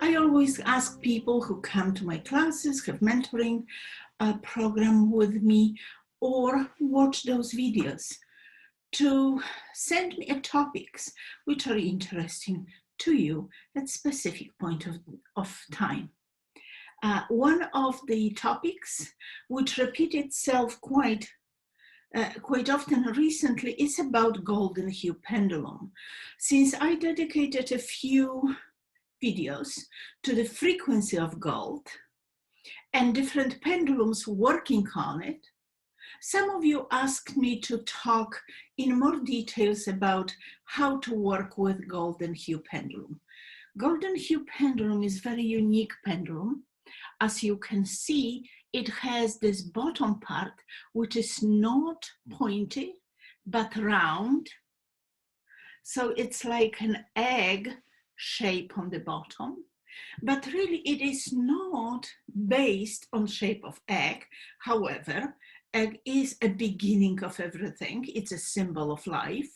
I always ask people who come to my classes, have mentoring program with me, or watch those videos to send me topics which are interesting to you at specific point of time. One of the topics which repeat itself quite often recently is about golden hue pendulum. Since I dedicated a few videos to the frequency of gold and different pendulums working on it, some of you asked me to talk in more details about how to work with golden hue pendulum. Golden hue pendulum is very unique pendulum. As you can see, it has this bottom part, which is not pointy, but round. So it's like an egg shape on the bottom, but really it is not based on shape of egg. However, egg is a beginning of everything. It's a symbol of life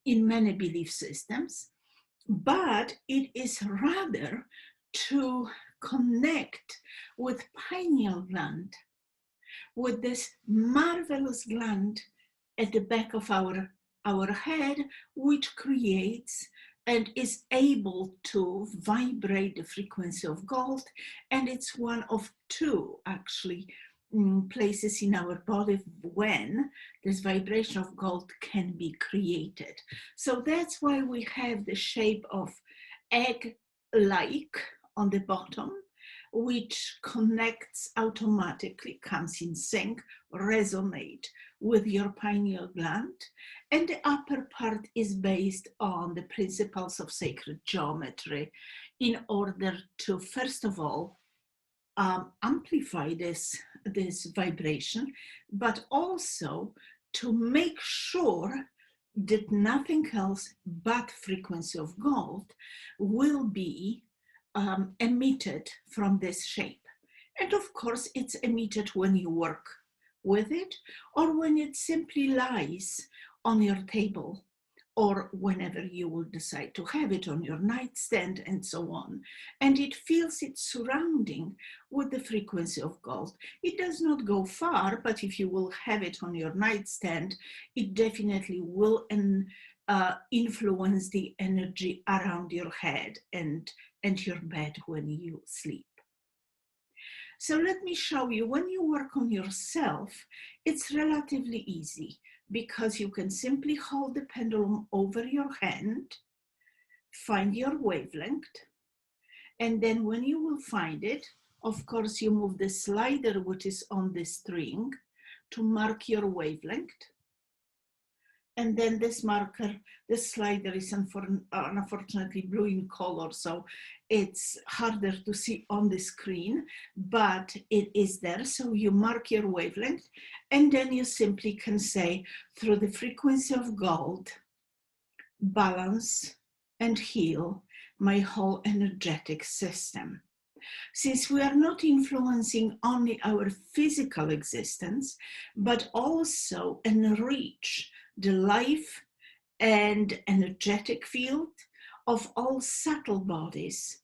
in many belief systems, but it is rather to connect with pineal gland, with this marvelous gland at the back of our head, which creates and is able to vibrate the frequency of gold. And it's one of two actually places in our body when this vibration of gold can be created. So that's why we have the shape of egg-like on the bottom, which connects automatically, comes in sync, resonate with your pineal gland. And the upper part is based on the principles of sacred geometry in order to, first of all, amplify this vibration, but also to make sure that nothing else but frequency of gold will be emitted from this shape. And of course, it's emitted when you work with it or when it simply lies on your table or whenever you will decide to have it on your nightstand and so on. And it feels its surrounding with the frequency of gold. It does not go far, but if you will have it on your nightstand, it definitely will influence the energy around your head and your bed when you sleep. So let me show you, when you work on yourself, it's relatively easy because you can simply hold the pendulum over your hand, find your wavelength, and then when you will find it, of course, you move the slider which is on the string to mark your wavelength. And then this marker, the slider is unfortunately blue in color, so it's harder to see on the screen, but it is there. So you mark your wavelength, and then you simply can say, through the frequency of gold, balance and heal my whole energetic system. Since we are not influencing only our physical existence, but also enrich the life and energetic field of all subtle bodies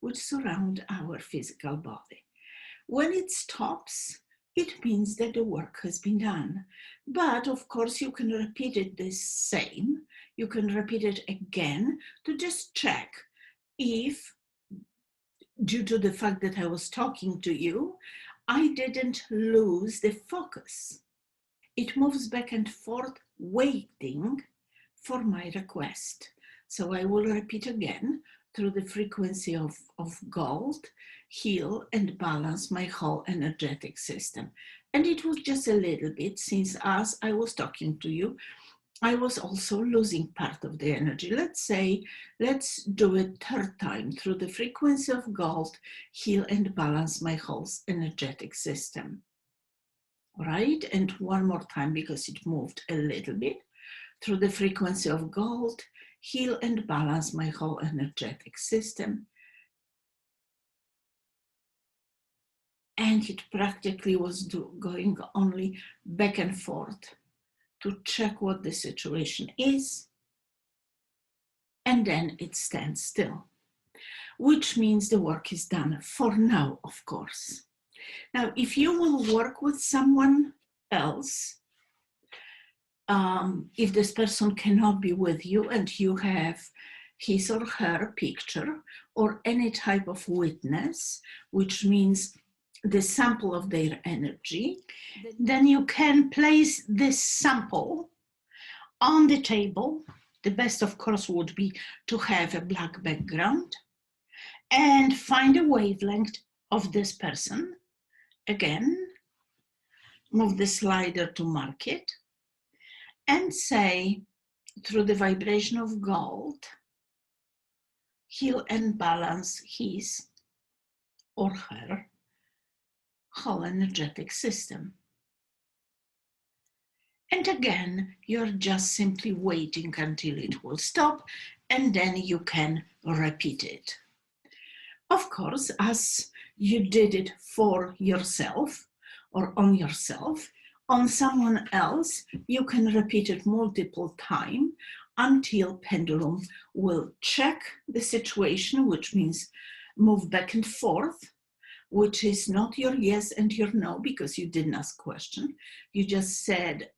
which surround our physical body. When it stops, it means that the work has been done. But of course, you can repeat it the same. You can repeat it again to just check if, due to the fact that I was talking to you, I didn't lose the focus. It moves back and forth, waiting for my request. So I will repeat again, through the frequency of gold, heal and balance my whole energetic system. And it was just a little bit, since as I was talking to you, I was also losing part of the energy. Let's do it third time, through the frequency of gold, heal and balance my whole energetic system. Right, and one more time because it moved a little bit. Through the frequency of gold, heal and balance my whole energetic system. And it practically was going only back and forth to check what the situation is, and then it stands still. which means the work is done for now, of course. Now, if you will work with someone else, if this person cannot be with you and you have his or her picture or any type of witness, which means the sample of their energy, then you can place this sample on the table. The best, of course, would be to have a black background and find a wavelength of this person. Again, move the slider to mark it and say, through the vibration of gold, heal and balance his or her whole energetic system. And again, you're just simply waiting until it will stop, and then you can repeat it. Of course, as you did it for yourself or on yourself, on someone else, you can repeat it multiple times until pendulum will check the situation, which means move back and forth, which is not your yes and your no, because you didn't ask question. You just said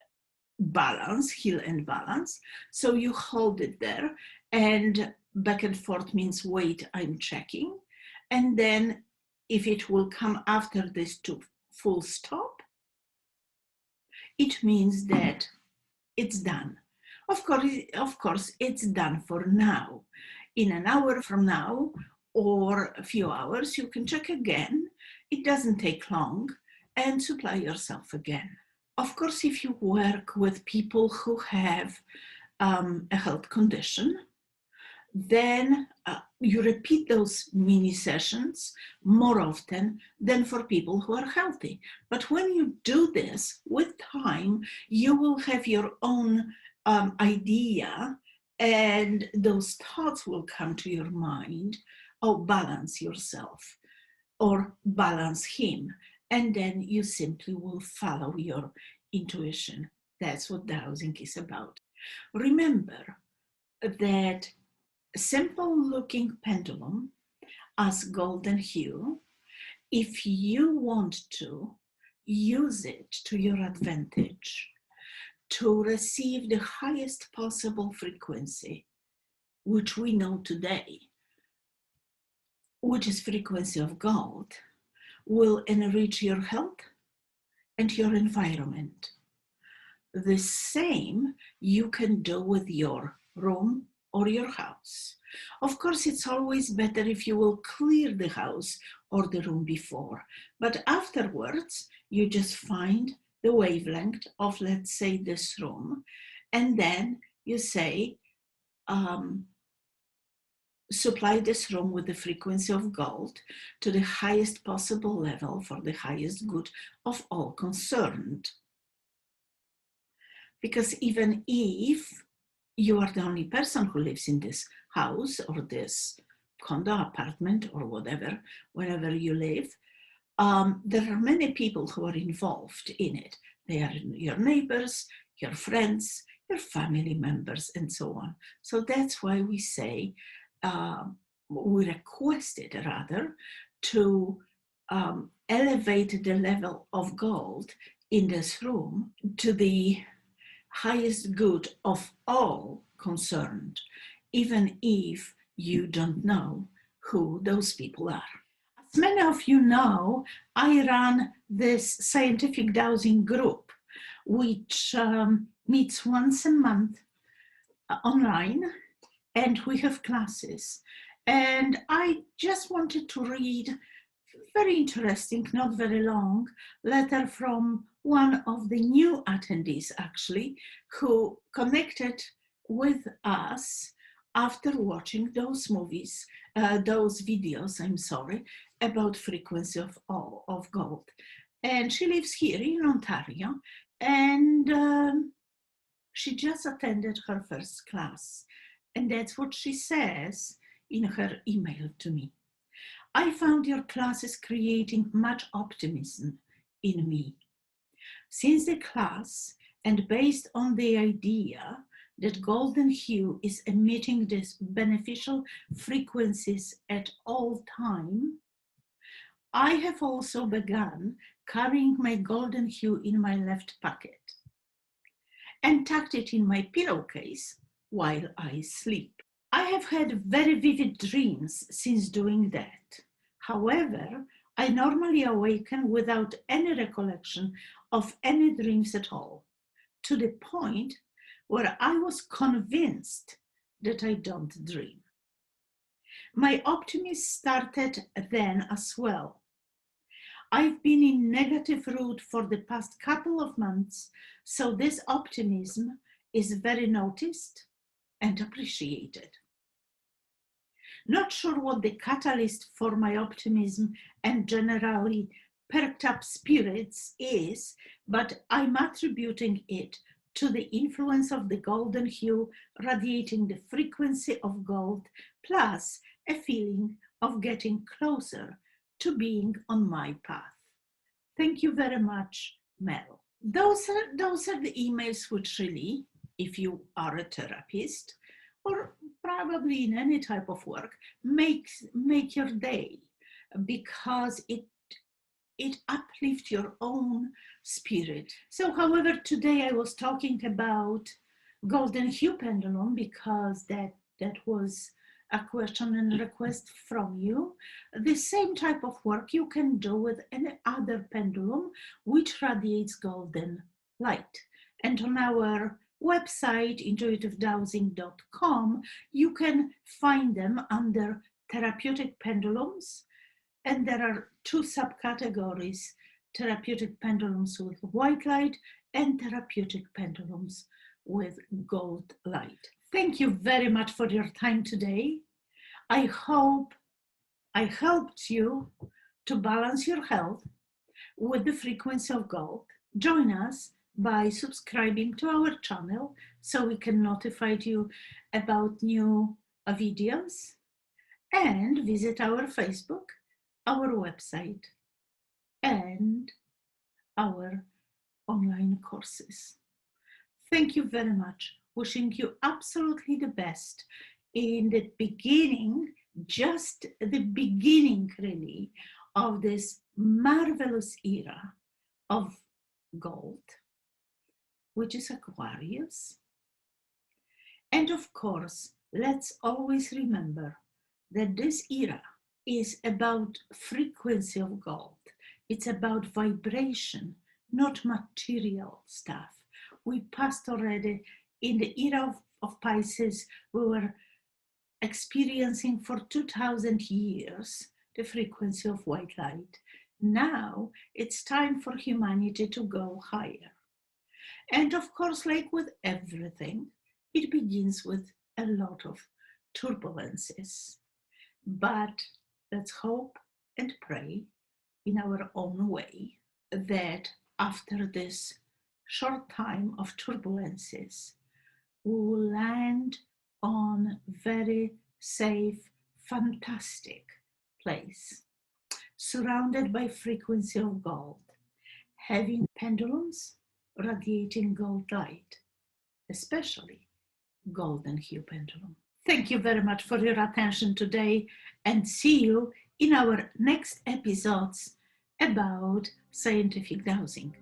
balance, heal and balance. So you hold it there, and back and forth means wait, I'm checking. And then if it will come after this to full stop, it means that it's done. Of course, it's done for now. In an hour from now or a few hours, you can check again. It doesn't take long, and supply yourself again. Of course, if you work with people who have a health condition, then you repeat those mini sessions more often than for people who are healthy. But when you do this with time, you will have your own idea, and those thoughts will come to your mind. Oh, balance yourself or balance him. And then you simply will follow your intuition. That's what dowsing is about. Remember that simple looking pendulum as golden hue, if you want to use it to your advantage to receive the highest possible frequency, which we know today, which is frequency of gold, will enrich your health and your environment. The same you can do with your room or your house. Of course, it's always better if you will clear the house or the room before, but afterwards, you just find the wavelength of, let's say, this room, and then you say, supply this room with the frequency of gold to the highest possible level for the highest good of all concerned. Because even if you are the only person who lives in this house or this condo, apartment, or whatever, wherever you live, there are many people who are involved in it. They are your neighbors, your friends, your family members, and so on. So that's why we say, we requested rather to elevate the level of gold in this room to the highest good of all concerned, even if you don't know who those people are. As many of you know, I run this scientific dowsing group, which meets once a month online, and we have classes. And I just wanted to read very interesting, not very long, letter from one of the new attendees, actually, who connected with us after watching those movies, those videos, about frequency of gold. And she lives here in Ontario, and she just attended her first class. And that's what she says in her email to me. I found your classes creating much optimism in me. Since the class, and based on the idea that golden hue is emitting these beneficial frequencies at all time, I have also begun carrying my golden hue in my left pocket and tucked it in my pillowcase while I sleep. I have had very vivid dreams since doing that. However, I normally awaken without any recollection of any dreams at all, to the point where I was convinced that I don't dream. My optimism started then as well. I've been in negative mood for the past couple of months, so this optimism is very noticed and appreciated. Not sure what the catalyst for my optimism and generally perked up spirits is, but I'm attributing it to the influence of the golden hue radiating the frequency of gold, plus a feeling of getting closer to being on my path. Thank you very much, Mel. Those are the emails which really, if you are a therapist or probably in any type of work, make your day, because it uplifts your own spirit. So, however, today I was talking about golden hue pendulum because that was a question and request from you. The same type of work you can do with any other pendulum which radiates golden light. And on our website, intuitivedowsing.com, you can find them under Therapeutic Pendulums. And there are two subcategories: therapeutic pendulums with white light and therapeutic pendulums with gold light. Thank you very much for your time today. I hope I helped you to balance your health with the frequency of gold. Join us by subscribing to our channel so we can notify you about new videos, and visit our Facebook, our website, and our online courses. Thank you very much. Wishing you absolutely the best in the beginning, just the beginning really, of this marvelous era of gold, which is Aquarius. And of course, let's always remember that this era is about frequency of gold. It's about vibration, not material stuff. We passed already in the era of Pisces. We were experiencing for 2000 years the frequency of white light. Now it's time for humanity to go higher. And of course, like with everything, it begins with a lot of turbulences. But let's hope and pray in our own way that after this short time of turbulences, we will land on very safe, fantastic place, surrounded by frequency of gold, having pendulums radiating gold light, especially golden hue pendulum. Thank you very much for your attention today, and see you in our next episodes about scientific dowsing.